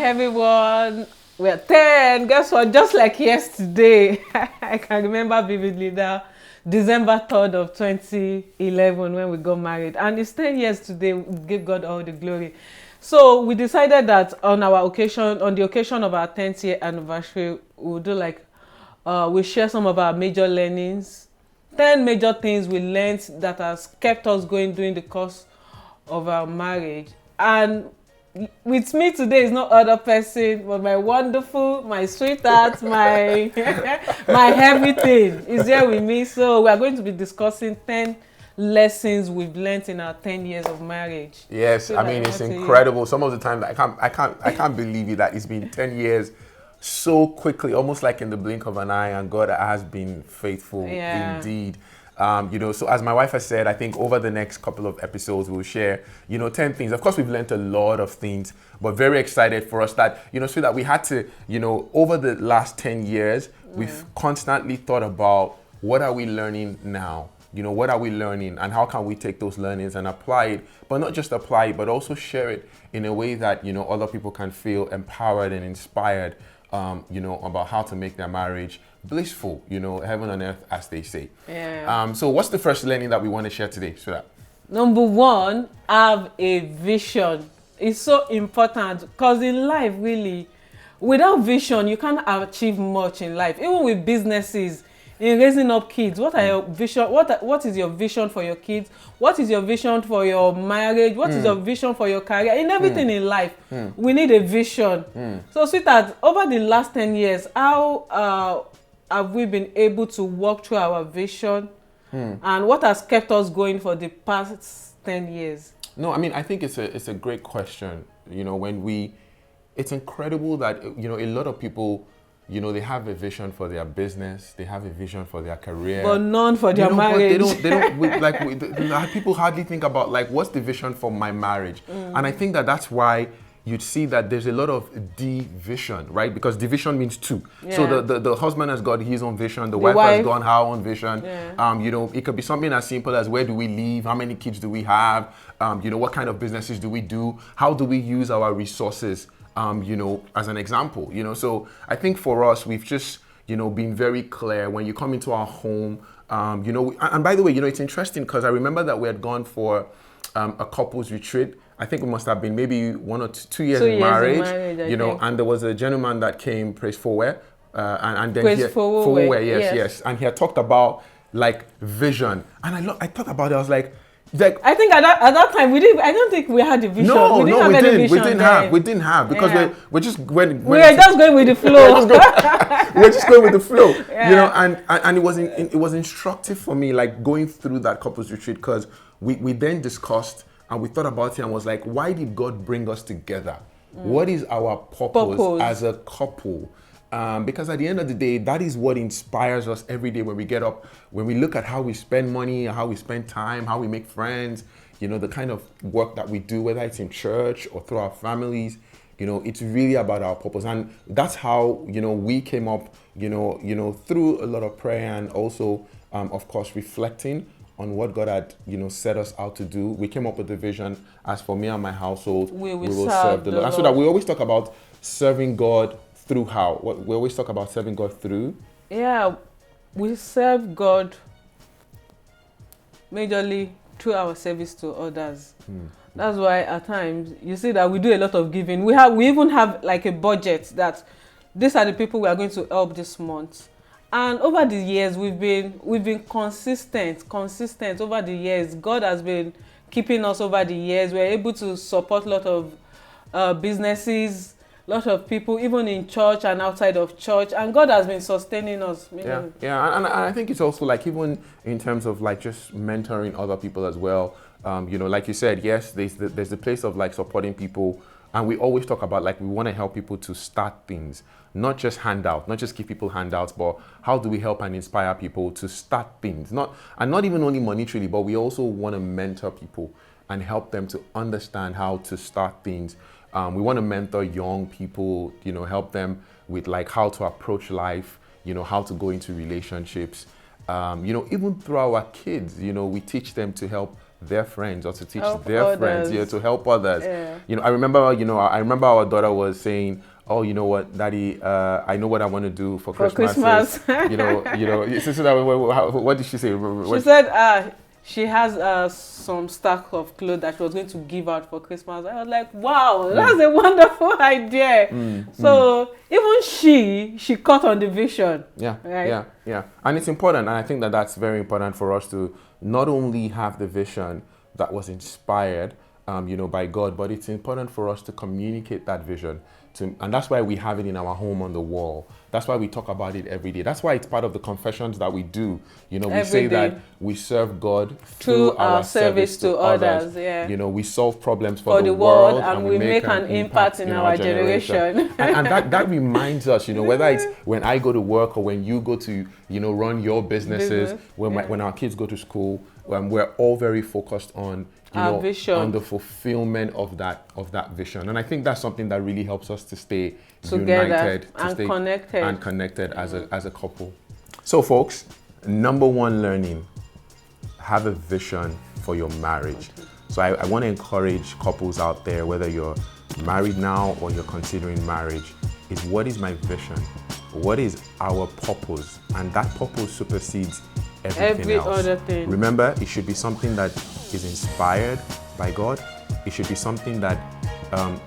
everyone. We're 10. Guess what? Just like yesterday, I can remember vividly that December 3rd of 2011 when we got married. And it's 10 years today. We give God all the glory. So we decided that on the occasion of our 10th year anniversary, we'll do we share some of our major learnings, 10 major things we learned that has kept us going during the course of our marriage. And with me today is no other person but my wonderful, my sweetheart, my my everything is here with me. So we are going to be discussing 10 lessons we've learned in our 10 years of marriage. Yes, I mean it's incredible. Some of the time I can't believe it that it's been 10 years so quickly, almost like in the blink of an eye, and God has been faithful indeed. So as my wife has said, I think over the next couple of episodes we'll share, 10 things. Of course, we've learned a lot of things, but very excited for us that, so that we had to, over the last 10 years, we've constantly thought about what are we learning now? What are we learning and how can we take those learnings and apply it, but not just apply it, but also share it in a way that, other people can feel empowered and inspired, about how to make their marriage blissful, heaven on earth, as they say. Yeah. So what's the first learning that we want to share today, Shweta? Number one, have a vision. It's so important because in life, really, without vision, you can't achieve much in life. Even with businesses, in raising up kids, what are your vision? What is your vision for your kids? What is your vision for your marriage? What is your vision for your career? In everything in life, we need a vision. So, sweetheart, over the last 10 years, how have we been able to walk through our vision? And what has kept us going for the past 10 years? No, I mean, I think it's a great question. It's incredible that, a lot of people, they have a vision for their business, they have a vision for their career, but none for their marriage. People hardly think about what's the vision for my marriage, and I think that's why you'd see that there's a lot of division, right? Because division means two. Yeah. So the husband has got his own vision, the wife has got her own vision. Yeah. It could be something as simple as where do we live, how many kids do we have, what kind of businesses do we do, how do we use our resources. As an example, so I think for us, we've just, been very clear when you come into our home, and by the way, it's interesting because I remember that we had gone for a couples retreat. I think we must have been maybe 1 or 2 years in marriage, and there was a gentleman that came, Praise Forward, and then Praise Forward, yes, and he had talked about vision, and I thought about it, I was like, I think at that time I don't think we had a vision. No, we didn't have because we just went. We were just going with the flow. We were just going with the flow, and it was instructive for me, going through that couples retreat, because we then discussed and we thought about it and was like, why did God bring us together? What is our purpose as a couple? Because at the end of the day, that is what inspires us every day when we get up, when we look at how we spend money, how we spend time, how we make friends, the kind of work that we do, whether it's in church or through our families, it's really about our purpose. And that's how, we came up, through a lot of prayer and also, of course, reflecting on what God had, set us out to do. We came up with the vision, as for me and my household, we will serve the Lord. And so that we always talk about serving God through how? We always talk about serving God through? Yeah, we serve God majorly through our service to others. That's why at times you see that we do a lot of giving. We even have a budget that these are the people we are going to help this month. And over the years we've been consistent over the years. God has been keeping us over the years. We're able to support a lot of businesses, a lot of people, even in church and outside of church, and God has been sustaining us. And I think it's also even in terms of just mentoring other people as well. Like you said, yes, there's the place of supporting people, and we always talk about we want to help people to start things, not just handout, not just give people handouts, but how do we help and inspire people to start things, not even only monetarily, but we also want to mentor people and help them to understand how to start things. We want to mentor young people, help them with how to approach life, how to go into relationships. Even through our kids, we teach them to help their friends or to teach Help their friends, others. to help others. Yeah. I remember our daughter was saying, "Oh, you know what, Daddy? I know what I want to do for Christmas." What did she say? She said, she has some stack of clothes that she was going to give out for Christmas. I was like, wow, that's a wonderful idea. So even she caught on the vision. Yeah, right? yeah. And it's important, and I think that that's very important for us to not only have the vision that was inspired, by God, but it's important for us to communicate that vision. And that's why we have it in our home on the wall. That's why we talk about it every day. That's why it's part of the confessions that we do. We say that we serve God through our service to others. Yeah. We solve problems for the world, world, and we make an impact in our generation. and that reminds us, whether it's when I go to work or when you go to, run your businesses, when our kids go to school, we're all very focused on our vision, on the fulfillment of that vision. And I think that's something that really helps us to stay together, united, connected as a couple. So folks, number one learning, have a vision for your marriage. So I want to encourage couples out there, whether you're married now or you're considering marriage, is what is my vision? What is our purpose? And that purpose supersedes everything else. Other thing. Remember, it should be something that is inspired by God. It should be something that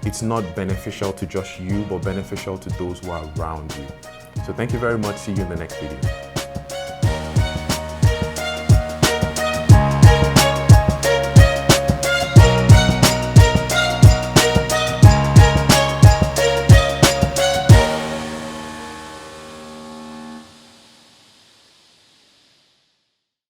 it's not beneficial to just you, but beneficial to those who are around you. So thank you very much. See you in the next video.